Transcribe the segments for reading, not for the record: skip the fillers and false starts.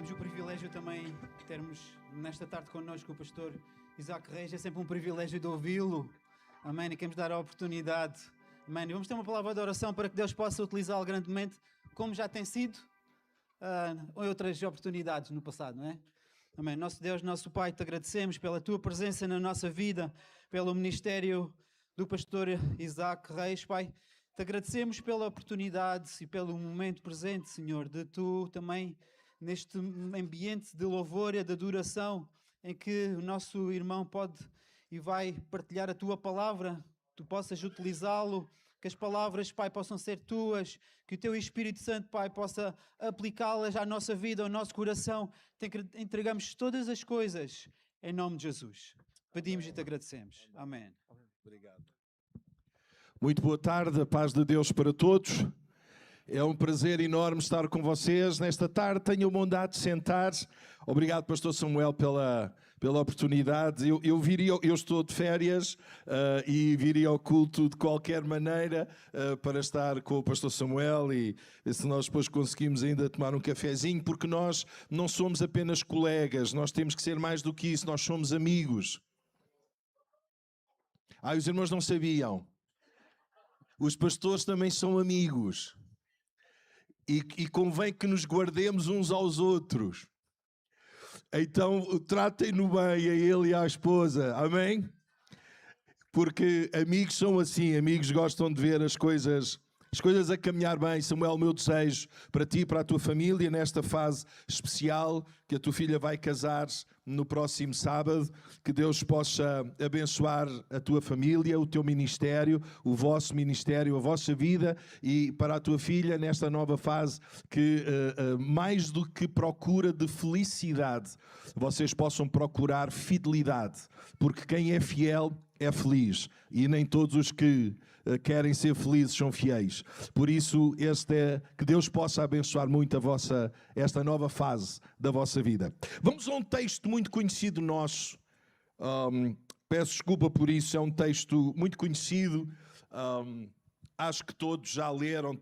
Temos o privilégio também de termos nesta tarde connosco o pastor Isaac Reis. É sempre um privilégio de ouvi-lo. Amém. E queremos dar a oportunidade. Amém. E vamos ter uma palavra de oração para que Deus possa utilizá-lo grandemente, como já tem sido em outras oportunidades no passado, não é? Amém. Nosso Deus, nosso Pai, te agradecemos pela tua presença na nossa vida, pelo ministério do pastor Isaac Reis, Pai. Te agradecemos pela oportunidade e pelo momento presente, Senhor, de tu também, neste ambiente de louvor e de adoração, em que o nosso irmão pode e vai partilhar a tua palavra, tu possas utilizá-lo, que as palavras, Pai, possam ser tuas, que o teu Espírito Santo, Pai, possa aplicá-las à nossa vida, ao nosso coração. Te entregamos todas as coisas em nome de Jesus. Pedimos e te agradecemos. Amém. Obrigado. Muito boa tarde, a paz de Deus para todos. É um prazer enorme estar com vocês nesta tarde. Tenho a bondade de sentar. Obrigado, pastor Samuel, pela oportunidade. Eu estou de férias e viria ao culto de qualquer maneira para estar com o pastor Samuel e se nós depois conseguimos ainda tomar um cafezinho, porque nós não somos apenas colegas, nós temos que ser mais do que isso, nós somos amigos. Os irmãos não sabiam. Os pastores também são amigos. E convém que nos guardemos uns aos outros. Então, tratem-no bem a ele e à esposa. Amém? Porque amigos são assim. Amigos gostam de ver as coisas a caminhar bem. Samuel, o meu desejo para ti e para a tua família, nesta fase especial, que a tua filha vai casar no próximo sábado, que Deus possa abençoar a tua família, o teu ministério, o vosso ministério, a vossa vida, e para a tua filha, nesta nova fase, que mais do que procura de felicidade, vocês possam procurar fidelidade, porque quem é fiel é feliz, e nem todos os que querem ser felizes são fiéis. Por isso, que Deus possa abençoar muito esta nova fase da vossa vida. Vamos a um texto muito conhecido nosso. Peço desculpa por isso, é um texto muito conhecido. Acho que todos já leram,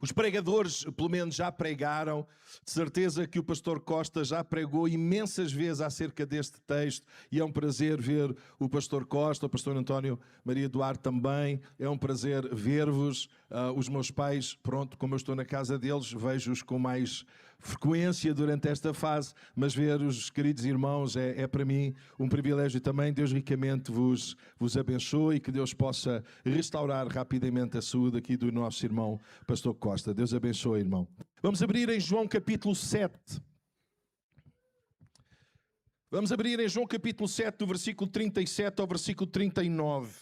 os pregadores, pelo menos, já pregaram. De certeza que o pastor Costa já pregou imensas vezes acerca deste texto. E é um prazer ver o pastor Costa, o pastor António Maria Duarte também. É um prazer ver-vos. Os meus pais, pronto, como eu estou na casa deles, vejo-os com mais frequência durante esta fase. Mas ver os queridos irmãos é para mim um privilégio também. Deus ricamente vos abençoe e que Deus possa restaurar rapidamente a saúde aqui do nosso irmão pastor Costa. Deus abençoe, irmão. Vamos abrir em João capítulo 7. Vamos abrir em João capítulo 7, do versículo 37 ao versículo 39.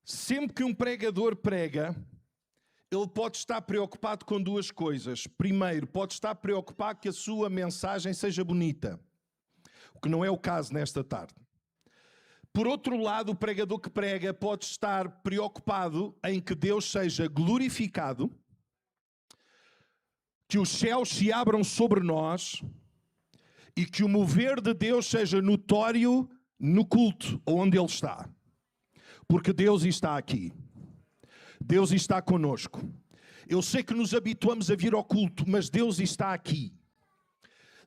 Sempre que um pregador prega, ele pode estar preocupado com duas coisas. Primeiro, pode estar preocupado que a sua mensagem seja bonita, o que não é o caso nesta tarde. Por outro lado, o pregador que prega pode estar preocupado em que Deus seja glorificado, que os céus se abram sobre nós e que o mover de Deus seja notório no culto onde Ele está. Porque Deus está aqui. Deus está conosco. Eu sei que nos habituamos a vir ao culto, mas Deus está aqui.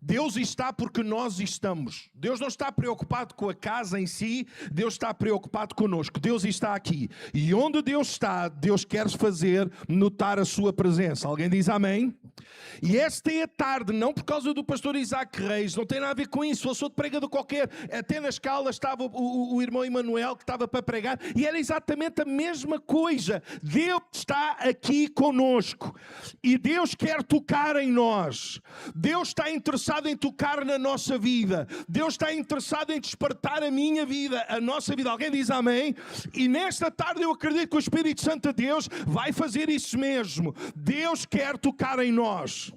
Deus está porque nós estamos. Deus não está preocupado com a casa em si, Deus está preocupado conosco. Deus está aqui. E onde Deus está, Deus quer fazer notar a sua presença. Alguém diz amém? E esta é a tarde, não por causa do pastor Isaac Reis, não tem nada a ver com isso. Eu sou de pregador qualquer. Até nas Caldas estava o irmão Emanuel que estava para pregar e era exatamente a mesma coisa. Deus está aqui conosco e Deus quer tocar em nós. Deus está interessado em tocar na nossa vida. Deus está interessado em despertar a minha vida, a nossa vida. Alguém diz amém? E nesta tarde eu acredito que o Espírito Santo de Deus vai fazer isso mesmo. Deus quer tocar em nós.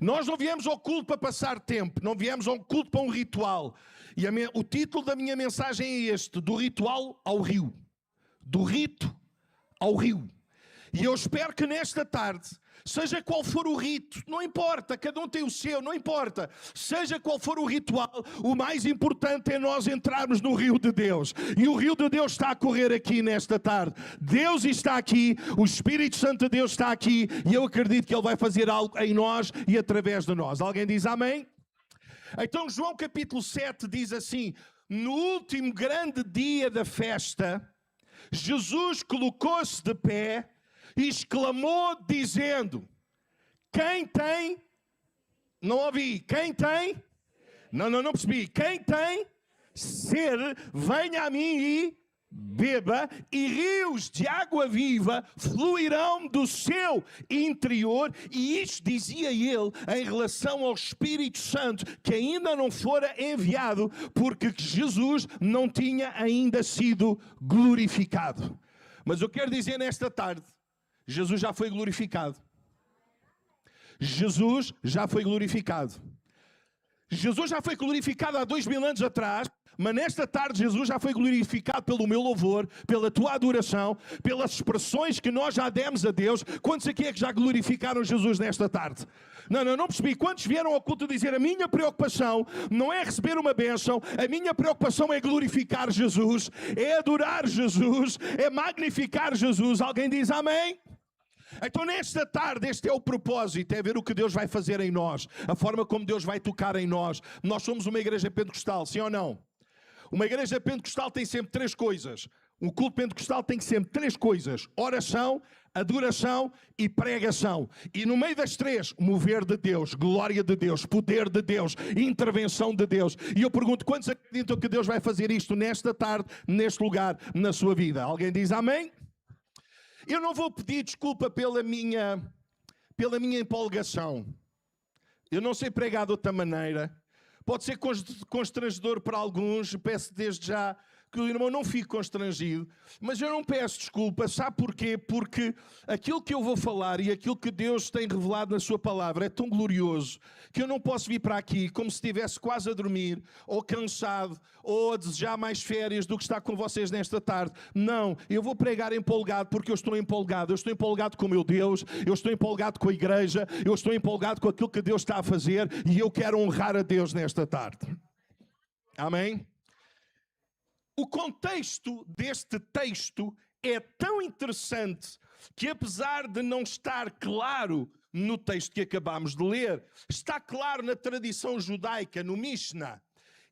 Nós não viemos ao culto para passar tempo, não viemos ao culto para um ritual. E o título da minha mensagem é este: do ritual ao rio. Do rito ao rio. E eu espero que nesta tarde Seja qual for o rito, não importa, cada um tem o seu, não importa. Seja qual for o ritual, o mais importante é nós entrarmos no rio de Deus. E o rio de Deus está a correr aqui nesta tarde. Deus está aqui, o Espírito Santo de Deus está aqui, e eu acredito que Ele vai fazer algo em nós e através de nós. Alguém diz amém? Então João capítulo 7 diz assim: no último grande dia da festa, Jesus colocou-se de pé e exclamou dizendo: quem tem... Não ouvi. Quem tem... Não percebi. Quem tem sede, venha a mim e beba, e rios de água viva fluirão do seu interior. E isto dizia ele em relação ao Espírito Santo, que ainda não fora enviado, porque Jesus não tinha ainda sido glorificado. Mas eu quero dizer nesta tarde, Jesus já foi glorificado. Jesus já foi glorificado. Jesus já foi glorificado há 2000 anos atrás, mas nesta tarde Jesus já foi glorificado pelo meu louvor, pela tua adoração, pelas expressões que nós já demos a Deus. Quantos aqui é que já glorificaram Jesus nesta tarde? Não percebi. Quantos vieram ao culto dizer: a minha preocupação não é receber uma bênção, a minha preocupação é glorificar Jesus, é adorar Jesus, é magnificar Jesus. Alguém diz amém? Então nesta tarde este é o propósito, é ver o que Deus vai fazer em nós, a forma como Deus vai tocar em nós. Nós somos uma igreja pentecostal, sim ou não? Uma igreja pentecostal tem sempre três coisas. Um culto pentecostal tem sempre três coisas: oração, adoração e pregação. E no meio das três, mover de Deus, glória de Deus, poder de Deus, intervenção de Deus. E eu pergunto, quantos acreditam que Deus vai fazer isto nesta tarde, neste lugar, na sua vida? Alguém diz amém? Eu não vou pedir desculpa pela minha empolgação. Eu não sei pregar de outra maneira. Pode ser constrangedor para alguns. Peço desde já que o irmão não fique constrangido. Mas eu não peço desculpa. Sabe porquê? Porque aquilo que eu vou falar e aquilo que Deus tem revelado na sua palavra é tão glorioso que eu não posso vir para aqui como se estivesse quase a dormir, ou cansado, ou a desejar mais férias do que estar com vocês nesta tarde. Não, eu vou pregar empolgado porque eu estou empolgado. Eu estou empolgado com o meu Deus, eu estou empolgado com a igreja, eu estou empolgado com aquilo que Deus está a fazer, e eu quero honrar a Deus nesta tarde. Amém? O contexto deste texto é tão interessante que, apesar de não estar claro no texto que acabamos de ler, está claro na tradição judaica, no Mishnah.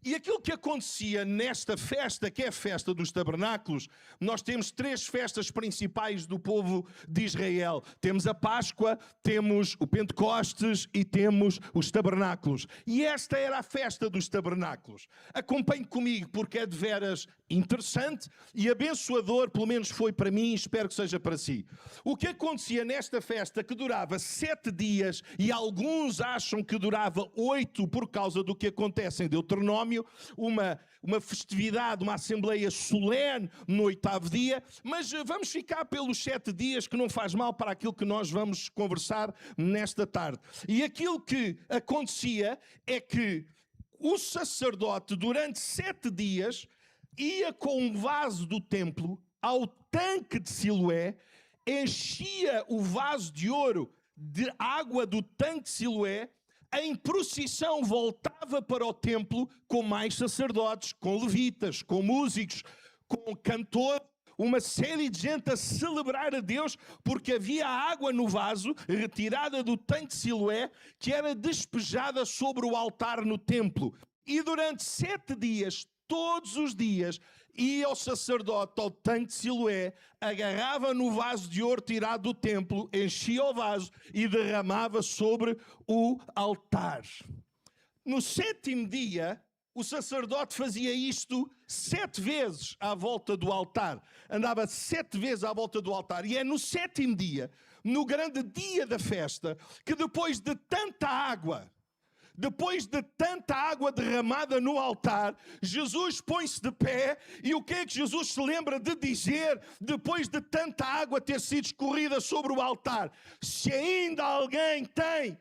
E aquilo que acontecia nesta festa, que é a festa dos tabernáculos, nós temos três festas principais do povo de Israel. Temos a Páscoa, temos o Pentecostes e temos os tabernáculos. E esta era a festa dos tabernáculos. Acompanhe comigo, porque é de veras interessante e abençoador, pelo menos foi para mim, e espero que seja para si. O que acontecia nesta festa, que durava 7 dias, e alguns acham que durava 8 por causa do que acontece em Deuteronômio, uma festividade, uma assembleia solene no 8º dia, mas vamos ficar pelos 7 dias, que não faz mal para aquilo que nós vamos conversar nesta tarde. E aquilo que acontecia é que o sacerdote, durante 7 dias, ia com um vaso do templo ao tanque de Siloé, enchia o vaso de ouro de água do tanque de Siloé, em procissão voltava para o templo com mais sacerdotes, com levitas, com músicos, com cantores, uma série de gente a celebrar a Deus, porque havia água no vaso, retirada do tanque de Siloé, que era despejada sobre o altar no templo. E durante 7 dias, todos os dias, ia o sacerdote ao tanque de Siloé, agarrava no vaso de ouro tirado do templo, enchia o vaso e derramava sobre o altar. No 7º dia, o sacerdote fazia isto 7 vezes à volta do altar. Andava 7 vezes à volta do altar. E é no 7º dia, no grande dia da festa, que depois de tanta água derramada no altar, Jesus põe-se de pé, e o que é que Jesus se lembra de dizer depois de tanta água ter sido escorrida sobre o altar? Se ainda alguém tem...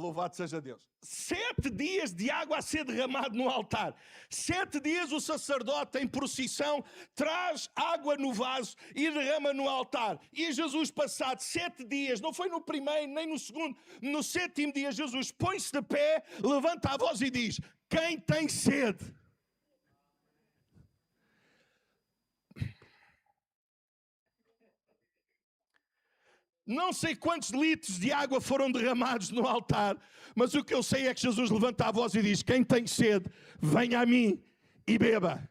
Louvado seja Deus. 7 dias de água a ser derramado no altar. 7 dias o sacerdote em procissão traz água no vaso e derrama no altar. E Jesus, passado 7 dias, não foi no primeiro nem no segundo, no 7º dia, Jesus põe-se de pé, levanta a voz e diz: quem tem sede? Não sei quantos litros de água foram derramados no altar, mas o que eu sei é que Jesus levanta a voz e diz: quem tem sede, venha a mim e beba.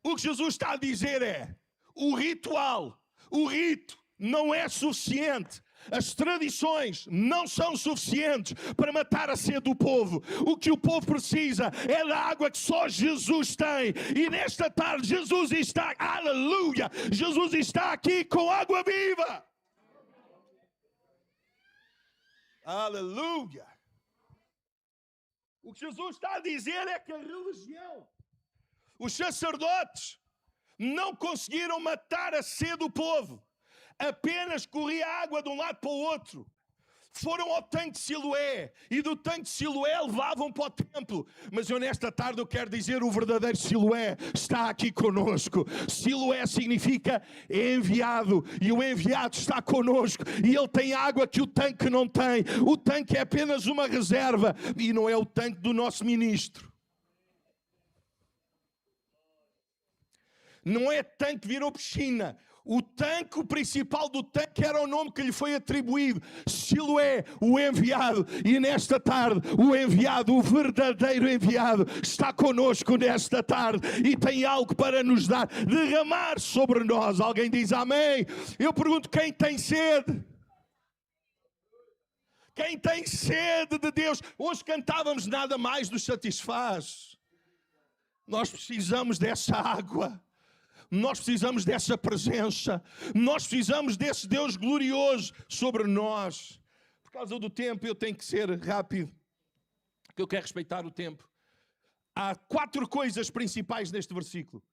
O que Jesus está a dizer é: o ritual, o rito não é suficiente. As tradições não são suficientes para matar a sede do povo. O que o povo precisa é da água que só Jesus tem. E nesta tarde Jesus está, aleluia, Jesus está aqui com água viva. Aleluia! O que Jesus está a dizer é que a religião, os sacerdotes, não conseguiram matar a sede do povo. Apenas corria água de um lado para o outro. Foram ao tanque de Siloé e do tanque de Siloé levavam para o templo. Mas eu nesta tarde eu quero dizer: o verdadeiro Siloé está aqui conosco. Siloé significa enviado, e o enviado está conosco e ele tem água que o tanque não tem. O tanque é apenas uma reserva e não é o tanque do nosso ministro. Não é tanque que virou piscina. O tanque, o principal do tanque era o nome que lhe foi atribuído: Siloé, o enviado. E nesta tarde, o enviado, o verdadeiro enviado, está conosco nesta tarde e tem algo para nos dar, derramar sobre nós. Alguém diz amém? Eu pergunto: quem tem sede? Quem tem sede de Deus? Hoje cantávamos Nada Mais nos satisfaz. Nós precisamos dessa água. Nós precisamos dessa presença. Nós precisamos desse Deus glorioso sobre nós. Por causa do tempo eu tenho que ser rápido, porque eu quero respeitar o tempo. Há 4 coisas principais neste versículo.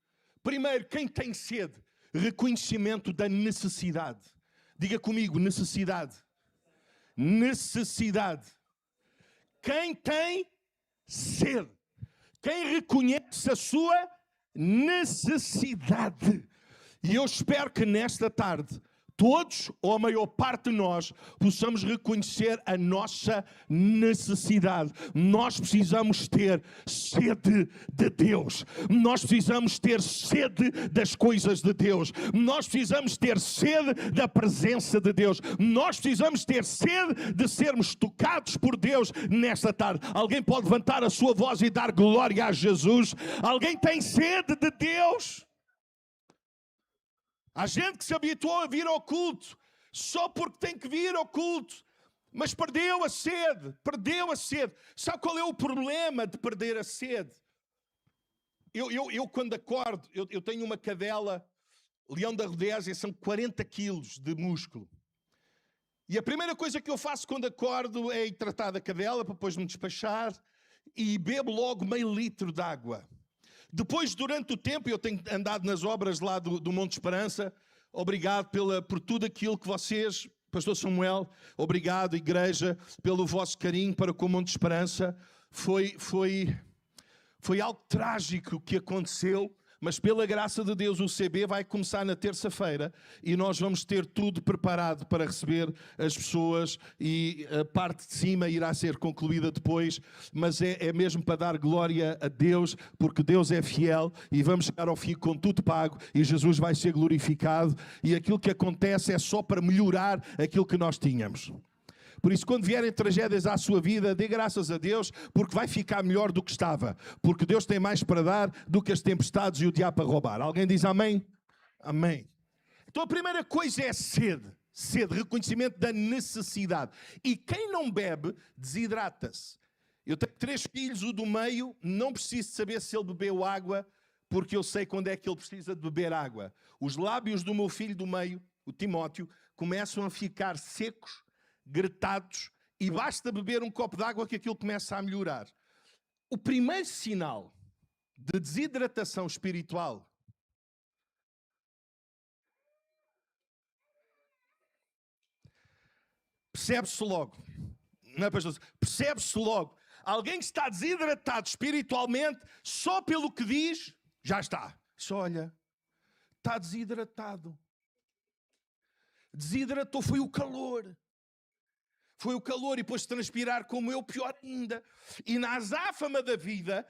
Primeiro, quem tem sede? Reconhecimento da necessidade. Diga comigo: necessidade. Necessidade. Quem tem sede? Quem reconhece a sua necessidade. E eu espero que nesta tarde todos, ou a maior parte de nós, possamos reconhecer a nossa necessidade. Nós precisamos ter sede de Deus. Nós precisamos ter sede das coisas de Deus. Nós precisamos ter sede da presença de Deus. Nós precisamos ter sede de sermos tocados por Deus nesta tarde. Alguém pode levantar a sua voz e dar glória a Jesus? Alguém tem sede de Deus? Há gente que se habituou a vir ao culto só porque tem que vir ao culto, mas perdeu a sede, perdeu a sede. Sabe qual é o problema de perder a sede? Eu quando acordo, eu tenho uma cadela, leão da Rodésia, são 40 quilos de músculo. E a primeira coisa que eu faço quando acordo é ir tratar da cadela, para depois me despachar, e bebo logo meio litro de água. Depois, durante o tempo, eu tenho andado nas obras lá do Monte Esperança. Obrigado por tudo aquilo que vocês, Pastor Samuel, obrigado, igreja, pelo vosso carinho para com o Monte Esperança. Foi algo trágico que aconteceu, mas pela graça de Deus o CB vai começar na terça-feira e nós vamos ter tudo preparado para receber as pessoas e a parte de cima irá ser concluída depois, mas é mesmo para dar glória a Deus, porque Deus é fiel e vamos chegar ao fim com tudo pago e Jesus vai ser glorificado e aquilo que acontece é só para melhorar aquilo que nós tínhamos. Por isso, quando vierem tragédias à sua vida, dê graças a Deus, porque vai ficar melhor do que estava. Porque Deus tem mais para dar do que as tempestades e o diabo para roubar. Alguém diz amém? Amém. Então a primeira coisa é sede. Sede, reconhecimento da necessidade. E quem não bebe, desidrata-se. Eu tenho 3 filhos, o do meio, não preciso saber se ele bebeu água, porque eu sei quando é que ele precisa de beber água. Os lábios do meu filho do meio, o Timóteo, começam a ficar secos, gretados, e basta beber um copo de água que aquilo começa a melhorar. O primeiro sinal de desidratação espiritual percebe-se logo. Não é, pastor? Percebe-se logo. Alguém que está desidratado espiritualmente, só pelo que diz, já está. Só olha, está desidratado. Desidratou, foi o calor. Foi o calor e pôs-se a transpirar como eu, pior ainda. E na azáfama da vida,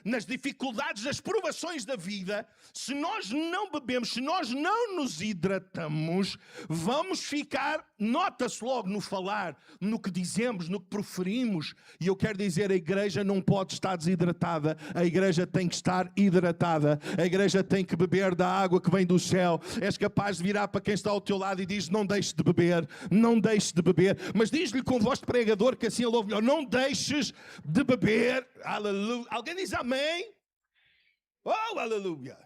nas dificuldades, nas provações da vida, se nós não bebemos, se nós não nos hidratamos, vamos ficar, nota-se logo no falar, no que dizemos, no que proferimos. E eu quero dizer, a igreja não pode estar desidratada. A igreja tem que estar hidratada. A igreja tem que beber da água que vem do céu. És capaz de virar para quem está ao teu lado e diz, não deixes de beber, não deixes de beber. Mas diz-lhe com voz de pregador, que assim ele ouve melhor, não deixes de beber. Aleluia. Alguém diz amém? Oh, aleluia.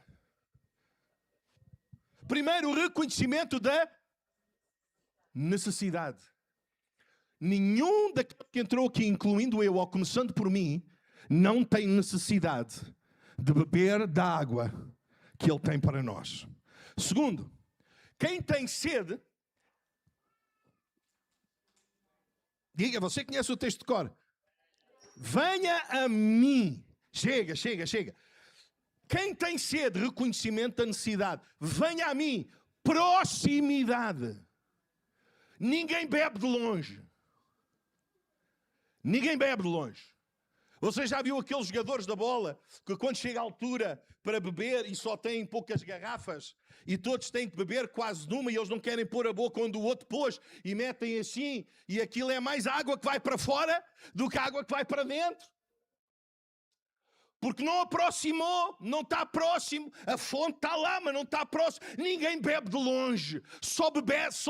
Primeiro, o reconhecimento da necessidade. Nenhum daqueles que entrou aqui, incluindo eu, ou começando por mim, não tem necessidade de beber da água que ele tem para nós. Segundo, quem tem sede, diga, você conhece o texto de cor? Venha a mim. Chega. Quem tem sede, reconhecimento da necessidade. Venha a mim. Proximidade. Ninguém bebe de longe. Ninguém bebe de longe. Você já viu aqueles jogadores da bola que quando chega a altura para beber e só têm poucas garrafas e todos têm que beber quase numa e eles não querem pôr a boca onde o outro pôs e metem assim e aquilo é mais água que vai para fora do que a água que vai para dentro? Porque não aproximou, não está próximo, a fonte está lá, mas não está próximo. Ninguém bebe de longe, só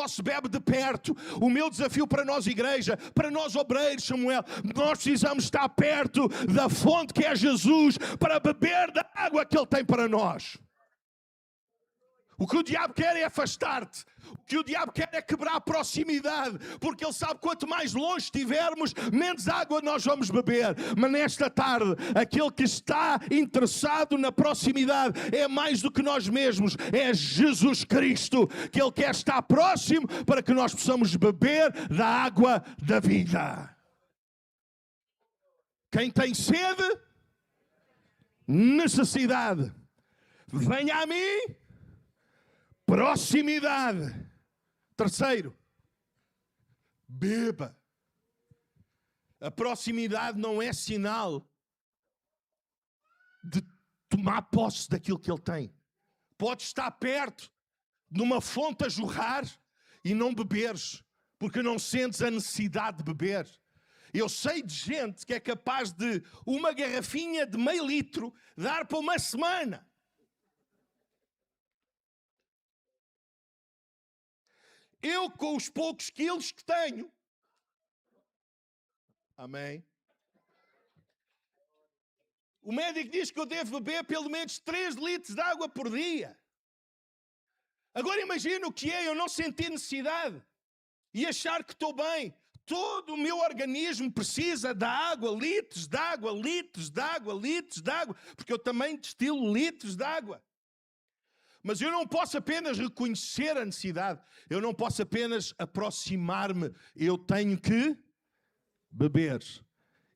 se bebe de perto. O meu desafio para nós, igreja, para nós, obreiros, Samuel, nós precisamos estar perto da fonte que é Jesus, para beber da água que Ele tem para nós. O que o diabo quer é afastar-te. O que o diabo quer é quebrar a proximidade. Porque ele sabe que quanto mais longe estivermos, menos água nós vamos beber. Mas nesta tarde, aquele que está interessado na proximidade é mais do que nós mesmos. É Jesus Cristo. Que Ele quer estar próximo para que nós possamos beber da água da vida. Quem tem sede, necessidade, venha a mim. Proximidade. Terceiro, beba. A proximidade não é sinal de tomar posse daquilo que ele tem. Pode estar perto de uma fonte a jorrar e não beberes, porque não sentes a necessidade de beber. Eu sei de gente que é capaz de uma garrafinha de meio litro dar para uma semana. Eu, com os poucos quilos que tenho, amém? O médico diz que eu devo beber pelo menos 3 litros de água por dia. Agora imagina o que é eu não sentir necessidade e achar que estou bem. Todo o meu organismo precisa da água, litros de água, litros de água, litros de água, porque eu também destilo litros de água. Mas eu não posso apenas reconhecer a necessidade, eu não posso apenas aproximar-me, eu tenho que beber.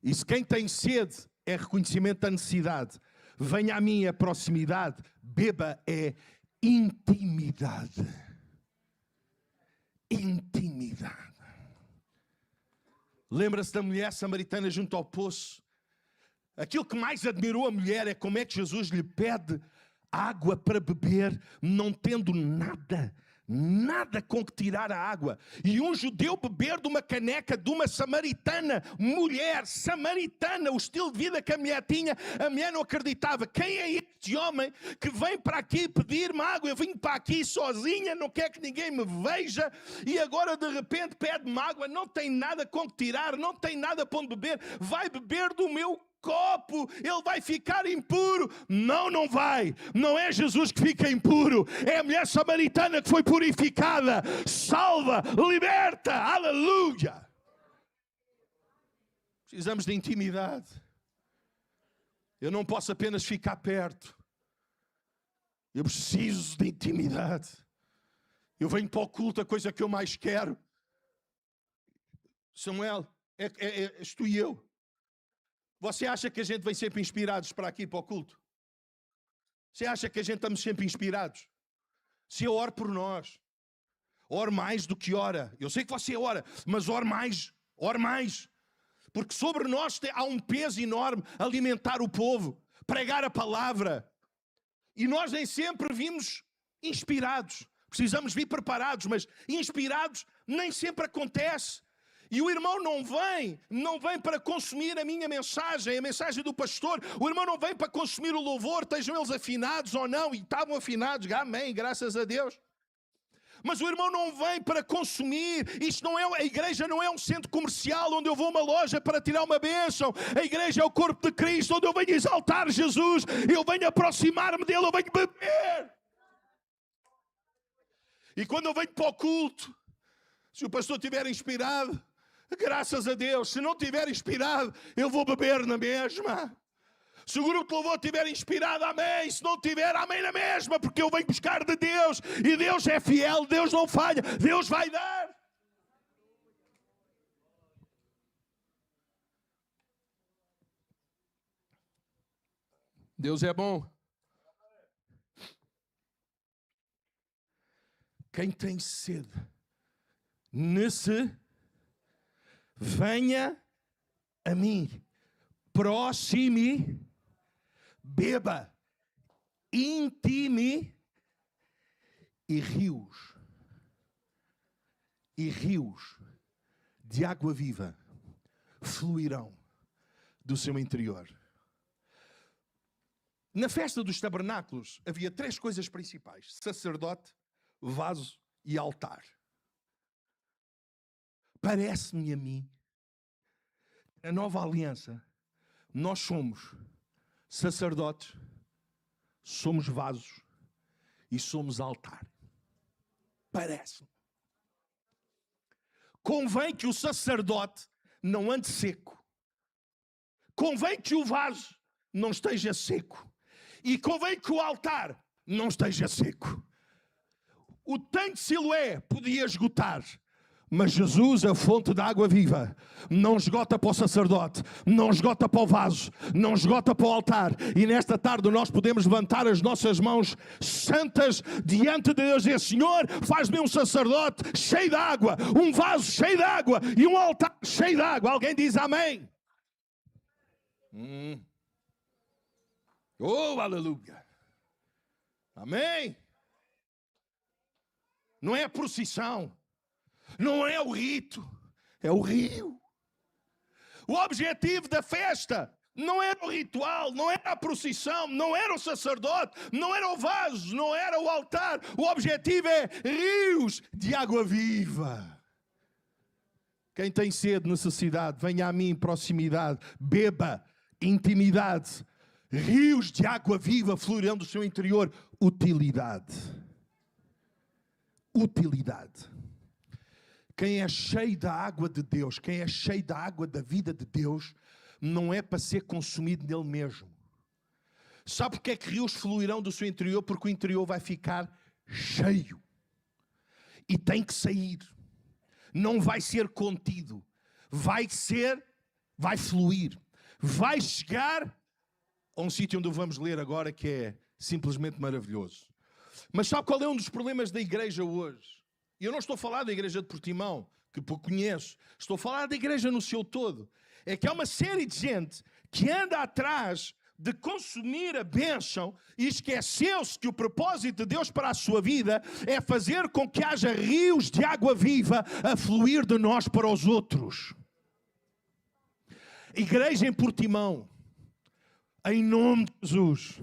E se quem tem sede é reconhecimento da necessidade, venha a mim a proximidade, beba é intimidade. Intimidade. Lembra-se da mulher samaritana junto ao poço? Aquilo que mais admirou a mulher é como é que Jesus lhe pede água para beber, não tendo nada com que tirar a água. E um judeu beber de uma caneca de uma samaritana, mulher samaritana, o estilo de vida que a mulher tinha, a mulher não acreditava. Quem é este homem que vem para aqui pedir-me água? Eu vim para aqui sozinha, não quer que ninguém me veja, e agora de repente pede-me água, não tem nada com que tirar, não tem nada para onde beber, vai beber do meu copo, ele vai ficar impuro. Não vai. Não é Jesus que fica impuro, é a mulher samaritana que foi purificada, salva, liberta, aleluia. Precisamos de intimidade. Eu não posso apenas ficar perto, eu preciso de intimidade. Eu venho para o culto, a coisa que eu mais quero, Samuel, és tu e eu. Você acha que a gente vem sempre inspirados para aqui, para o culto? Você acha que a gente estamos sempre inspirados? Se eu oro por nós, oro mais do que ora. Eu sei que você ora, mas ore mais, ore mais. Porque sobre nós há um peso enorme alimentar o povo, pregar a palavra. E nós nem sempre vimos inspirados. Precisamos vir preparados, mas inspirados nem sempre acontece. E o irmão não vem para consumir a minha mensagem, a mensagem do pastor. O irmão não vem para consumir o louvor, estejam eles afinados ou não. E estavam afinados, amém, graças a Deus. Mas o irmão não vem para consumir. Isto não é, a igreja não é um centro comercial onde eu vou a uma loja para tirar uma bênção. A igreja é o corpo de Cristo, onde eu venho exaltar Jesus. Eu venho aproximar-me dele, eu venho beber. E quando eu venho para o culto, se o pastor estiver inspirado, graças a Deus. Se não estiver inspirado, eu vou beber na mesma. Se o grupo de louvor estiver inspirado, amém. Se não estiver, amém na mesma, porque eu venho buscar de Deus. E Deus é fiel, Deus não falha, Deus vai dar. Deus é bom. Quem tem sede, venha a mim, proxime, beba, intime e rios de água viva fluirão do seu interior. Na festa dos tabernáculos havia 3 coisas principais: sacerdote, vaso e altar. Parece-me a mim, na nova aliança, nós somos sacerdotes, somos vasos e somos altar. Parece-me. Convém que o sacerdote não ande seco. Convém que o vaso não esteja seco. E convém que o altar não esteja seco. O tanque de Siloé podia esgotar, mas Jesus, a fonte da água viva, não esgota para o sacerdote, não esgota para o vaso, não esgota para o altar. E nesta tarde nós podemos levantar as nossas mãos santas diante de Deus e dizer: Senhor, faz-me um sacerdote cheio de água, um vaso cheio de água e um altar cheio de água. Alguém diz amém? Oh, aleluia! Amém! Não é a procissão, não é o rito, é o rio. O objetivo da festa não era o ritual, não era a procissão, não era o sacerdote, não era o vaso, não era o altar. O objetivo é rios de água viva. Quem tem sede, necessidade, venha a mim, proximidade, beba, intimidade. Rios de água viva fluirão do seu interior. Utilidade. Utilidade. Quem é cheio da água de Deus, quem é cheio da água da vida de Deus, não é para ser consumido nele mesmo. Sabe porque é que rios fluirão do seu interior? Porque o interior vai ficar cheio. E tem que sair. Não vai ser contido. Vai fluir. Vai chegar a um sítio onde vamos ler agora, que é simplesmente maravilhoso. Mas sabe qual é um dos problemas da igreja hoje? E eu não estou a falar da igreja de Portimão, que pouco conheço. Estou a falar da igreja no seu todo. É que há uma série de gente que anda atrás de consumir a bênção e esqueceu-se que o propósito de Deus para a sua vida é fazer com que haja rios de água viva a fluir de nós para os outros. Igreja em Portimão, em nome de Jesus,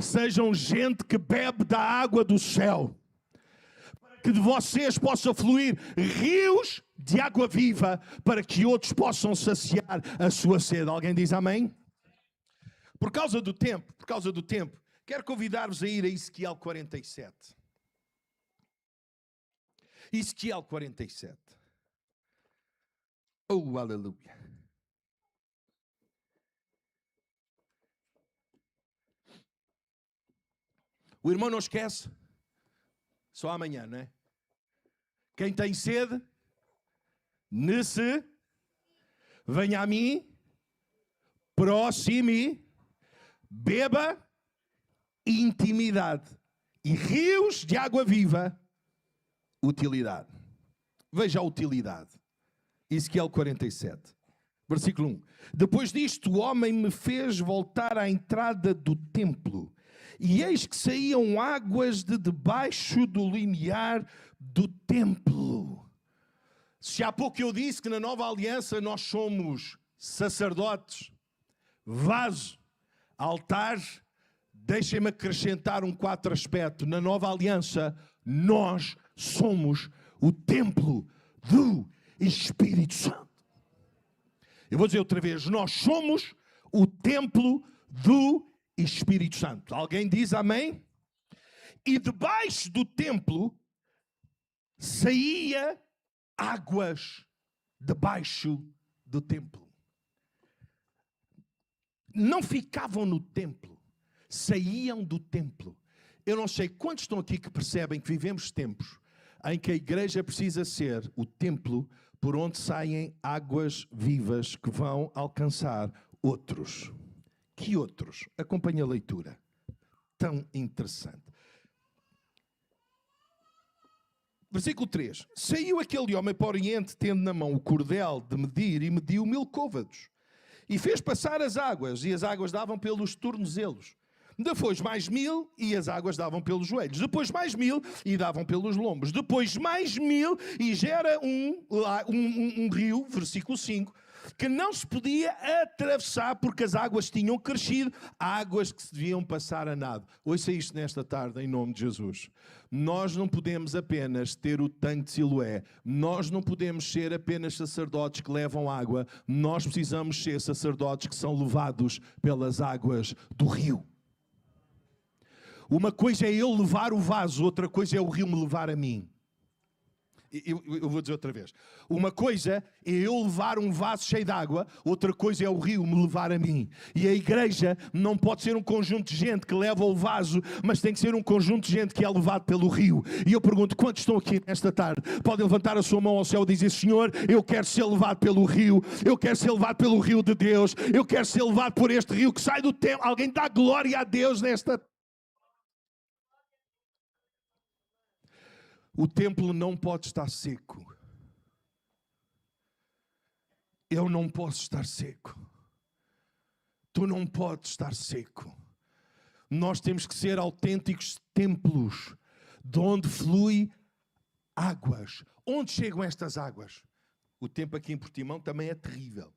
sejam gente que bebe da água do céu, para que de vocês possam fluir rios de água viva, para que outros possam saciar a sua sede. Alguém diz amém? Por causa do tempo, quero convidar-vos a ir a Ezequiel 47. Ezequiel 47. Oh, aleluia. O irmão não esquece, só amanhã, não é? Quem tem sede, Nesse, venha a mim, próxime, beba, intimidade. E rios de água viva, utilidade. Veja a utilidade. Ezequiel 47, versículo 1. Depois disto, o homem me fez voltar à entrada do templo. E eis que saíam águas de debaixo do limiar do templo. Se há pouco eu disse que na nova aliança nós somos sacerdotes, vaso, altar, deixem-me acrescentar um quarto aspecto. Na nova aliança, nós somos o templo do Espírito Santo. Eu vou dizer outra vez, nós somos o templo do Espírito Santo. Alguém diz amém? E debaixo do templo saía águas debaixo do templo. Não ficavam no templo, saíam do templo. Eu não sei quantos estão aqui que percebem que vivemos tempos em que a igreja precisa ser o templo por onde saem águas vivas que vão alcançar outros. Que outros? Acompanhe a leitura. Tão interessante. Versículo 3. Saiu aquele homem para o oriente, tendo na mão o cordel de medir, e mediu 1000 côvados. E fez passar as águas, e as águas davam pelos tornozelos. Depois mais 1000, e as águas davam pelos joelhos. Depois mais 1000, e davam pelos lombos. Depois mais 1000, e gera um rio, versículo 5, que não se podia atravessar porque as águas tinham crescido, águas que se deviam passar a nado. Ouça isto nesta tarde, em nome de Jesus. Nós não podemos apenas ter o tanque de Siloé. Nós não podemos ser apenas sacerdotes que levam água. Nós precisamos ser sacerdotes que são levados pelas águas do rio. Uma coisa é eu levar o vaso, outra coisa é o rio me levar a mim. Eu vou dizer outra vez. Uma coisa é eu levar um vaso cheio de água, outra coisa é o rio me levar a mim. E a igreja não pode ser um conjunto de gente que leva o vaso, mas tem que ser um conjunto de gente que é levado pelo rio. E eu pergunto, quantos estão aqui nesta tarde? Podem levantar a sua mão ao céu e dizer, Senhor, eu quero ser levado pelo rio, eu quero ser levado pelo rio de Deus, eu quero ser levado por este rio que sai do templo. Alguém dá glória a Deus nesta tarde. O templo não pode estar seco. Eu não posso estar seco. Tu não podes estar seco. Nós temos que ser autênticos templos de onde flui águas. Onde chegam estas águas? O tempo aqui em Portimão também é terrível.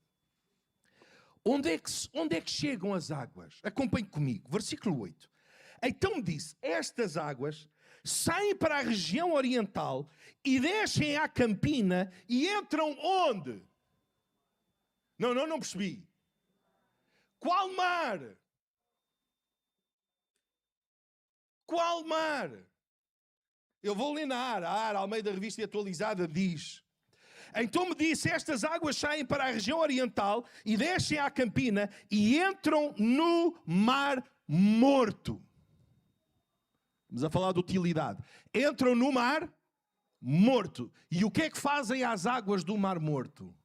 Onde é que chegam as águas? Acompanhe comigo. Versículo 8. Então disse, estas águas saem para a região oriental e descem à Campina e entram onde? Não percebi. Qual mar? Qual mar? Eu vou ler na AR, Almeida Revista e Atualizada diz. Então me disse, estas águas saem para a região oriental e descem à Campina e entram no Mar Morto. Estamos a falar de utilidade. Entram no Mar Morto. E o que é que fazem às águas do Mar Morto?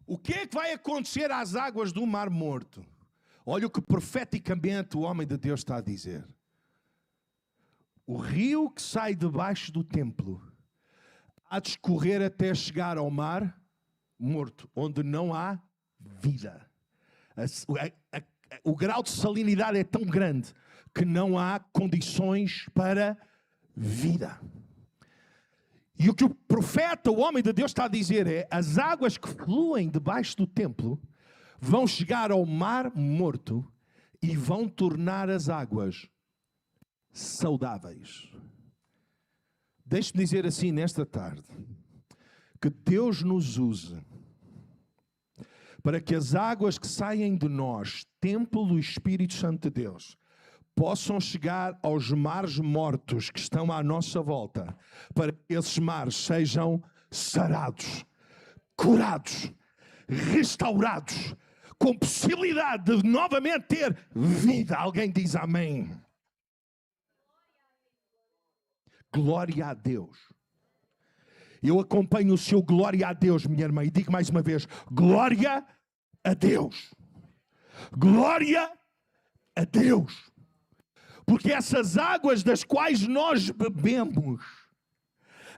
O que é que vai acontecer às águas do Mar Morto? Olha o que profeticamente o homem de Deus está a dizer. O rio que sai debaixo do templo há de escorrer até chegar ao Mar Morto, onde não há vida. O grau de salinidade é tão grande que não há condições para vida. E o que o profeta, o homem de Deus, está a dizer é: as águas que fluem debaixo do templo vão chegar ao Mar Morto e vão tornar as águas saudáveis. Deixe-me dizer assim nesta tarde, que Deus nos use para que as águas que saem de nós, templo do Espírito Santo de Deus, possam chegar aos mares mortos que estão à nossa volta, para que esses mares sejam sarados, curados, restaurados, com possibilidade de novamente ter vida. Alguém diz amém. glória a Deus. Eu acompanho o seu glória a Deus, minha irmã, e digo mais uma vez, glória a Deus. Glória a Deus. Porque essas águas das quais nós bebemos,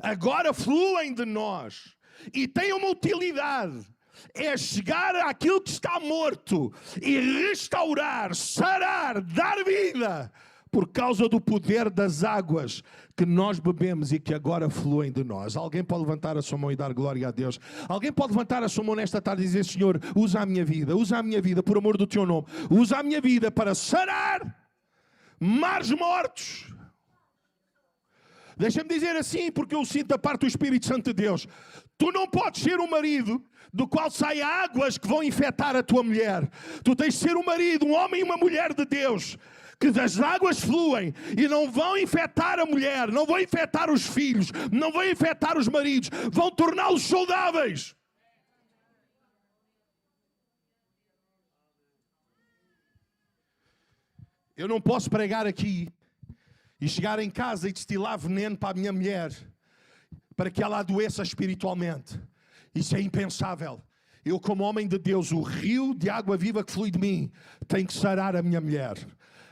agora fluem de nós e têm uma utilidade. É chegar àquilo que está morto e restaurar, sarar, dar vida, por causa do poder das águas que nós bebemos e que agora fluem de nós. Alguém pode levantar a sua mão e dar glória a Deus? Alguém pode levantar a sua mão nesta tarde e dizer: Senhor, usa a minha vida, por amor do teu nome. Usa a minha vida para sarar mares mortos. Deixa-me dizer assim, porque eu sinto a parte do Espírito Santo de Deus. Tu não podes ser um marido do qual saem águas que vão infectar a tua mulher. Tu tens de ser um marido, um homem e uma mulher de Deus, que das águas fluem e não vão infectar a mulher, não vão infectar os filhos, não vão infectar os maridos, vão torná-los saudáveis. Eu não posso pregar aqui e chegar em casa e destilar veneno para a minha mulher para que ela adoeça espiritualmente. Isso é impensável. Eu, como homem de Deus, o rio de água viva que flui de mim tem que sarar a minha mulher.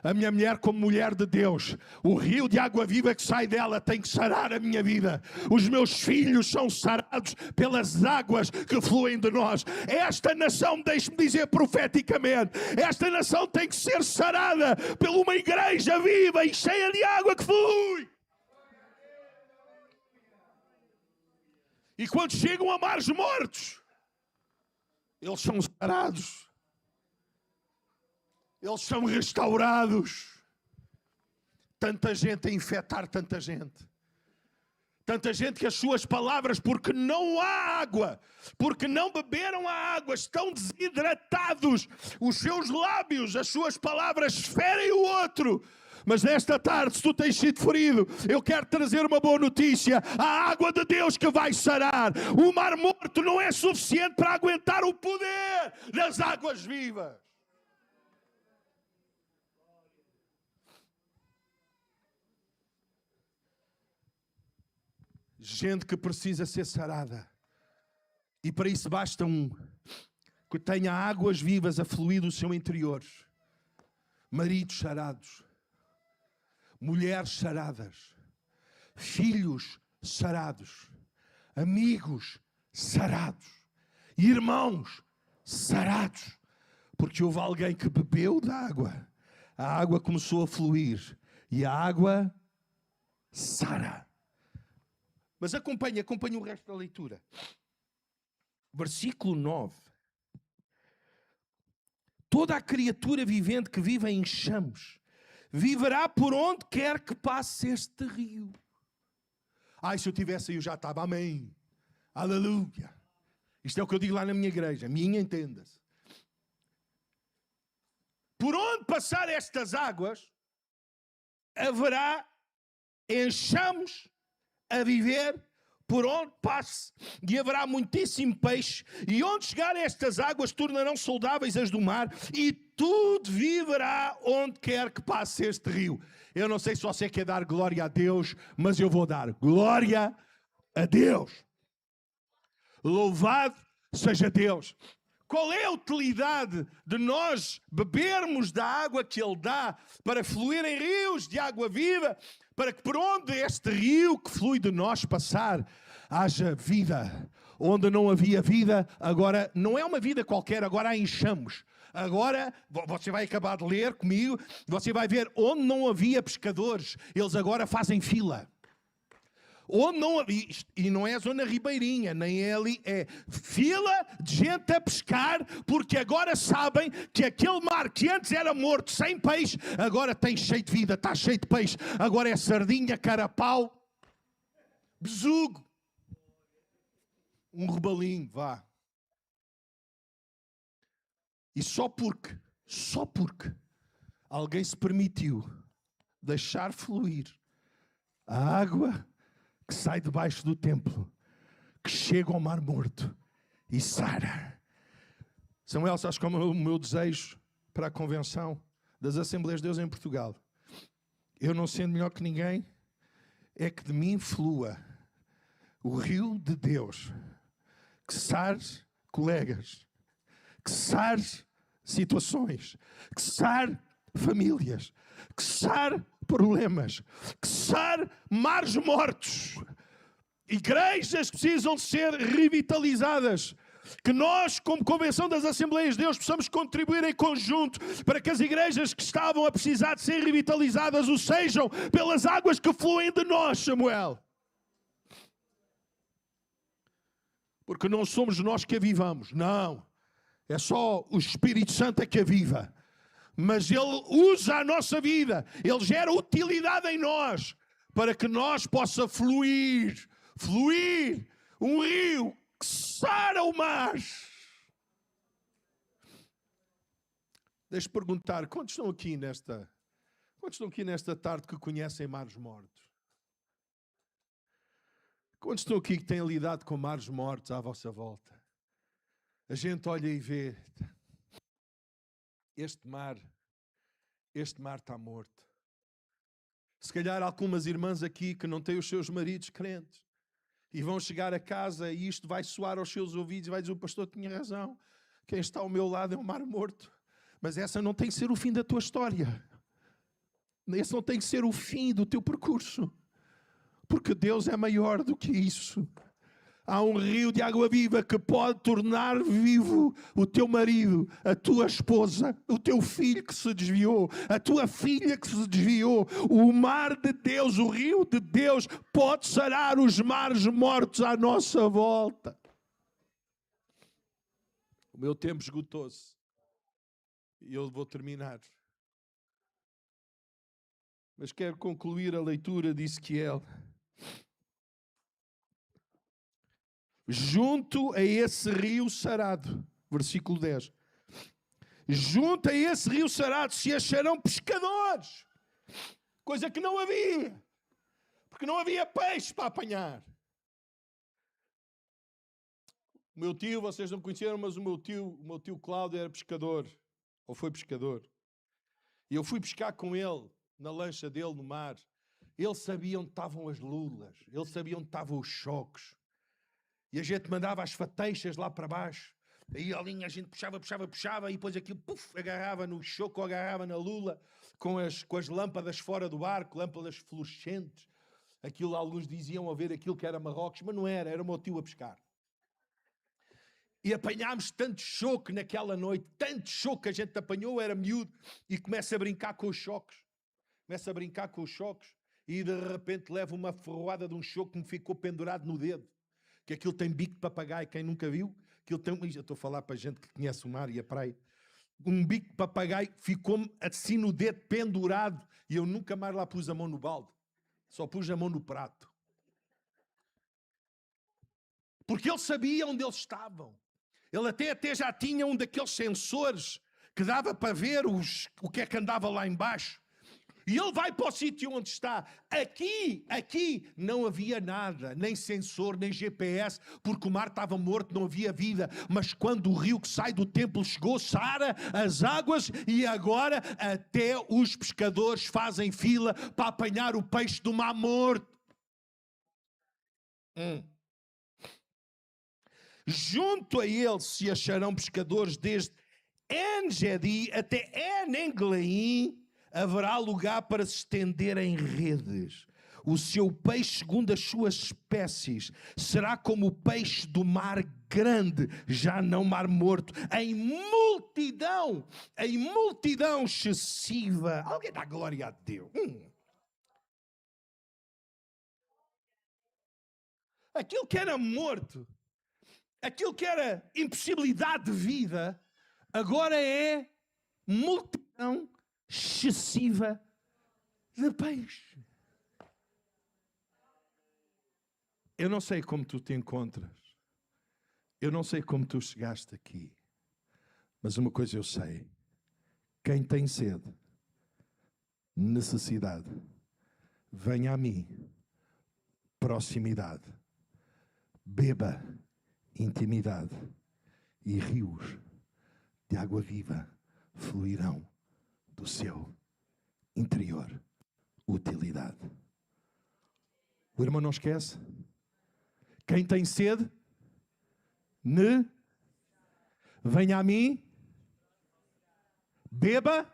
A minha mulher, como mulher de Deus, o rio de água viva que sai dela tem que sarar a minha vida. Os meus filhos são sarados pelas águas que fluem de nós. Esta nação, deixe-me dizer profeticamente, esta nação tem que ser sarada por uma igreja viva e cheia de água que flui. E quando chegam a mares mortos, eles são sarados. Eles são restaurados. Tanta gente a infectar tanta gente. Tanta gente que as suas palavras, porque não há água, porque não beberam a água, estão desidratados. Os seus lábios, as suas palavras ferem o outro. Mas nesta tarde, se tu tens sido ferido, eu quero trazer uma boa notícia. A água de Deus que vai sarar. O mar morto não é suficiente para aguentar o poder das águas vivas. Gente que precisa ser sarada. E para isso basta que tenha águas vivas a fluir do seu interior. Maridos sarados. Mulheres saradas. Filhos sarados. Amigos sarados. Irmãos sarados. Porque houve alguém que bebeu da água. A água começou a fluir. E a água sara. Mas acompanhe o resto da leitura. Versículo 9. Toda a criatura vivente que vive em enxames viverá por onde quer que passe este rio. Ai, se eu tivesse aí, eu já estava. Amém. Aleluia. Isto é o que eu digo lá na minha igreja. Minha, entenda-se. Por onde passar estas águas, haverá enxames a viver por onde passe, e haverá muitíssimo peixe, e onde chegar estas águas tornarão saudáveis as do mar, e tudo viverá onde quer que passe este rio. Eu não sei se você quer dar glória a Deus, mas eu vou dar glória a Deus. Louvado seja Deus. Qual é a utilidade de nós bebermos da água que Ele dá para fluir em rios de água viva? Para que por onde este rio que flui de nós passar, haja vida. Onde não havia vida, agora não é uma vida qualquer, agora há enxames. Agora, você vai acabar de ler comigo, você vai ver onde não havia pescadores, eles agora fazem fila. Onde não havia, e não é a zona ribeirinha, nem é ali, é fila de gente a pescar, porque agora sabem que aquele mar que antes era morto, sem peixe, agora tem cheio de vida, está cheio de peixe. Agora é sardinha, carapau, besugo, um rebalinho, vá. E só porque alguém se permitiu deixar fluir a água que sai debaixo do templo, que chega ao mar morto e sara. Samuel, sabes como é o meu desejo para a convenção das Assembleias de Deus em Portugal? Eu não sendo melhor que ninguém, é que de mim flua o rio de Deus, que sare colegas, que sare situações, que sare famílias, que sare problemas, que sare mares mortos. Igrejas precisam ser revitalizadas. Que nós, como Convenção das Assembleias de Deus, possamos contribuir em conjunto para que as igrejas que estavam a precisar de ser revitalizadas o sejam pelas águas que fluem de nós, Samuel. Porque não somos nós que avivamos, não. É só o Espírito Santo é que aviva. Mas Ele usa a nossa vida, Ele gera utilidade em nós, para que nós possa fluir um rio que sara o mar. Deixa-me perguntar, quantos estão aqui nesta tarde que conhecem mares mortos? Quantos estão aqui que têm lidado com mares mortos à vossa volta? A gente olha e vê, este mar está morto. Se calhar algumas irmãs aqui que não têm os seus maridos crentes e vão chegar a casa e isto vai soar aos seus ouvidos e vai dizer, o pastor tinha razão, quem está ao meu lado é um mar morto. Mas essa não tem que ser o fim da tua história. Esse não tem que ser o fim do teu percurso. Porque Deus é maior do que isso. Há um rio de água viva que pode tornar vivo o teu marido, a tua esposa, o teu filho que se desviou, a tua filha que se desviou. O mar de Deus, o rio de Deus pode sarar os mares mortos à nossa volta. O meu tempo esgotou-se e eu vou terminar. Mas quero concluir a leitura de Ezequiel. Junto a esse rio sarado, versículo 10. Junto a esse rio sarado se acharão pescadores, coisa que não havia, porque não havia peixe para apanhar. O meu tio, vocês não conheceram, mas o meu tio Cláudio era pescador, ou foi pescador. E eu fui pescar com ele, na lancha dele no mar. Ele sabia onde estavam as lulas, ele sabia onde estavam os chocos. E a gente mandava as fateixas lá para baixo. Aí a linha a gente puxava, e depois aquilo agarrava no choco, agarrava na lula, com as lâmpadas fora do barco, lâmpadas fluorescentes. Aquilo, alguns diziam a ver aquilo que era Marrocos, mas não era, era o meu tio a pescar. E apanhámos tanto choco naquela noite, tanto choco que a gente apanhou, era miúdo, e começa a brincar com os chocos. E de repente leva uma ferroada de um choco que me ficou pendurado no dedo. Que aquilo tem bico de papagaio, quem nunca viu? Eu estou a falar para gente que conhece o mar e a praia. Um bico de papagaio ficou-me assim no dedo pendurado e eu nunca mais lá pus a mão no balde. Só pus a mão no prato. Porque ele sabia onde eles estavam. Ele até já tinha um daqueles sensores que dava para ver o que é que andava lá embaixo. E ele vai para o sítio onde está. Aqui não havia nada, nem sensor, nem GPS, porque o mar estava morto, não havia vida. Mas quando o rio que sai do templo chegou, sara as águas e agora até os pescadores fazem fila para apanhar o peixe do mar morto. Junto a ele se acharão pescadores desde En-Gedi até En-Englaim. Haverá lugar para se estender em redes. O seu peixe, segundo as suas espécies, será como o peixe do mar grande, já não mar morto, em multidão excessiva. Alguém dá glória a Deus. Aquilo que era morto, aquilo que era impossibilidade de vida, agora é multidão excessiva de peixe. Eu não sei como tu te encontras. Eu não sei como tu chegaste aqui. Mas uma coisa eu sei. Quem tem sede, necessidade, venha a mim. Proximidade. Beba intimidade. E rios de água viva fluirão do seu interior. Utilidade. O irmão não esquece? Quem tem sede, venha a mim, beba,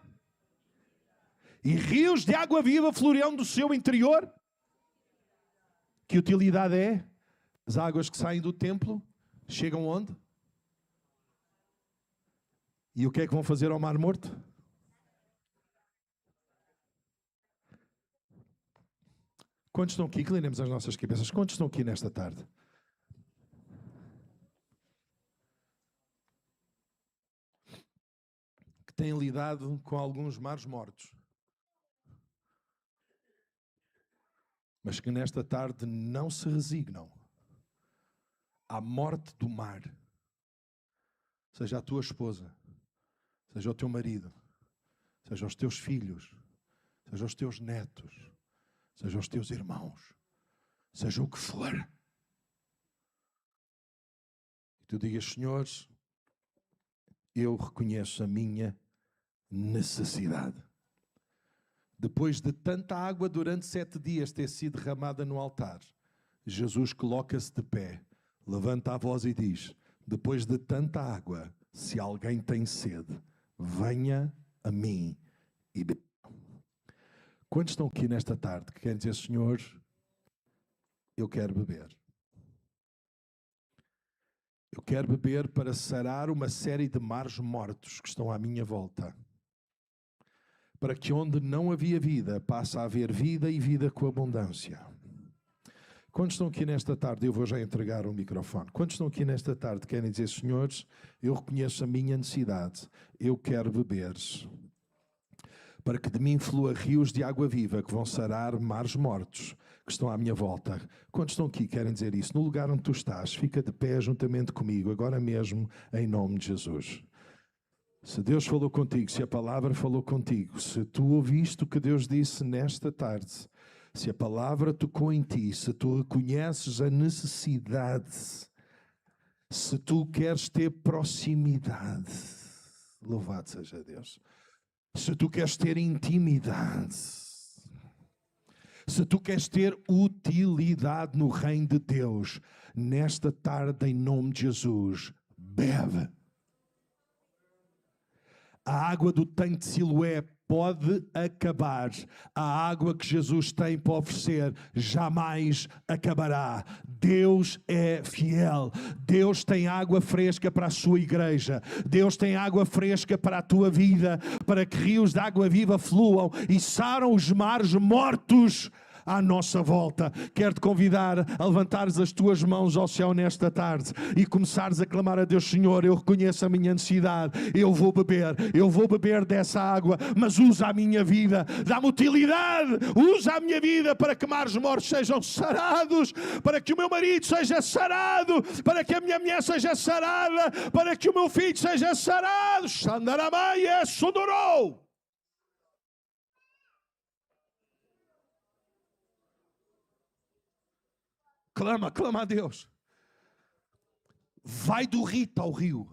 e rios de água viva fluirão do seu interior. Que utilidade é? As águas que saem do templo chegam onde? E o que é que vão fazer ao Mar Morto? Quantos estão aqui? Inclinemos as nossas cabeças. Quantos estão aqui nesta tarde? Que têm lidado com alguns mares mortos. Mas que nesta tarde não se resignam à morte do mar. Seja a tua esposa, seja o teu marido, seja os teus filhos, seja os teus netos, seja os teus irmãos, seja o que for. E tu digas, Senhor, eu reconheço a minha necessidade. Depois de tanta água durante 7 dias ter sido derramada no altar, Jesus coloca-se de pé, levanta a voz e diz, depois de tanta água, se alguém tem sede, venha a mim e beba. Quantos estão aqui nesta tarde que querem dizer, Senhor, eu quero beber? Eu quero beber para sarar uma série de mares mortos que estão à minha volta. Para que onde não havia vida, passe a haver vida e vida com abundância. Quantos estão aqui nesta tarde? Eu vou já entregar o microfone. Quantos estão aqui nesta tarde querem dizer, senhores, eu reconheço a minha necessidade, eu quero beber, para que de mim flua rios de água viva que vão sarar mares mortos que estão à minha volta. Quantos estão aqui querem dizer isso? No lugar onde tu estás, fica de pé juntamente comigo, agora mesmo, em nome de Jesus. Se Deus falou contigo, se a palavra falou contigo, se tu ouviste o que Deus disse nesta tarde, se a palavra tocou em ti, se tu reconheces a necessidade, se tu queres ter proximidade, louvado seja Deus, se tu queres ter intimidade, se tu queres ter utilidade no reino de Deus, nesta tarde, em nome de Jesus, bebe. A água do tanque de Siloé pode acabar. A água que Jesus tem para oferecer jamais acabará. Deus é fiel. Deus tem água fresca para a sua igreja. Deus tem água fresca para a tua vida, para que rios de água viva fluam e saram os mares mortos à nossa volta. Quero-te convidar a levantares as tuas mãos ao céu nesta tarde e começares a clamar a Deus, Senhor, eu reconheço a minha necessidade, eu vou beber dessa água, mas usa a minha vida, dá-me utilidade, usa a minha vida para que mares mortos sejam sarados, para que o meu marido seja sarado, para que a minha mulher seja sarada, para que o meu filho seja sarado. Xandaramaia Sodorou. Clama a Deus. Vai do rito ao rio.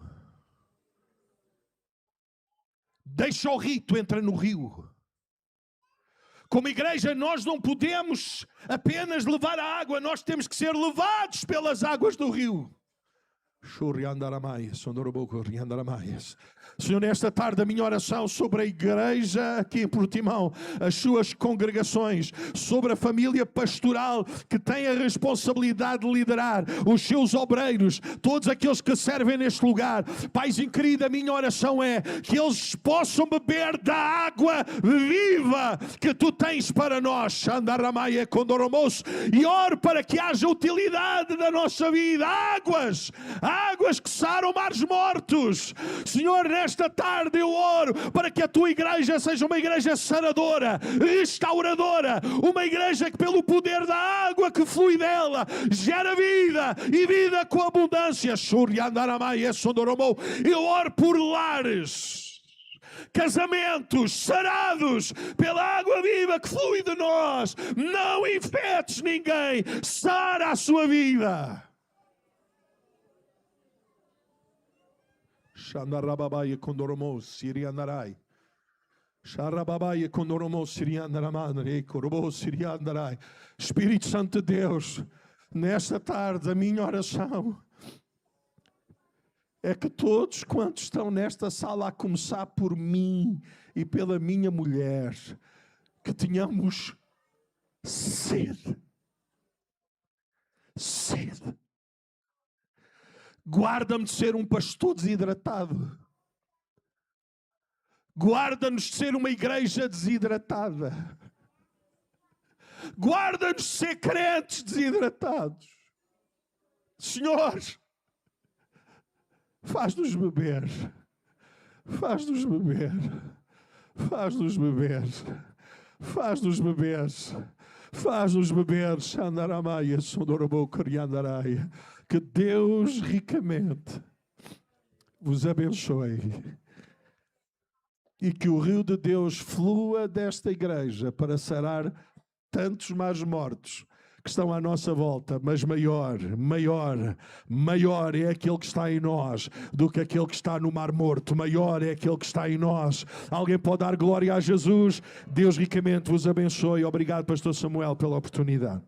Deixa o rito, entra no rio. Como igreja, nós não podemos apenas levar a água, nós temos que ser levados pelas águas do rio. Senhor, nesta tarde a minha oração sobre a igreja aqui em Portimão, as suas congregações, sobre a família pastoral que tem a responsabilidade de liderar, os seus obreiros, todos aqueles que servem neste lugar. Paizinho querido, a minha oração é que eles possam beber da água viva que tu tens para nós. E oro para que haja utilidade na nossa vida. Águas que saram mares mortos. Senhor, nesta tarde eu oro para que a tua igreja seja uma igreja saradora, restauradora, uma igreja que pelo poder da água que flui dela gera vida e vida com abundância. Eu oro por lares, casamentos sarados pela água viva que flui de nós. Não infetes ninguém, sara a sua vida. Espírito Santo de Deus, nesta tarde a minha oração é que todos quantos estão nesta sala, a começar por mim e pela minha mulher, que tenhamos sede. Sede. Guarda-me de ser um pastor desidratado. Guarda-nos de ser uma igreja desidratada. Guarda-nos de ser crentes desidratados. Senhor, faz-nos beber. Faz-nos beber. Faz-nos beber. Faz-nos beber. Faz-nos beber. Xandaramaia, Sondorobou, Coriandaraia. Que Deus ricamente vos abençoe. E que o rio de Deus flua desta igreja para sarar tantos mais mortos que estão à nossa volta, mas maior é aquele que está em nós do que aquele que está no Mar Morto. Maior é aquele que está em nós. Alguém pode dar glória a Jesus? Deus ricamente vos abençoe. Obrigado, pastor Samuel, pela oportunidade.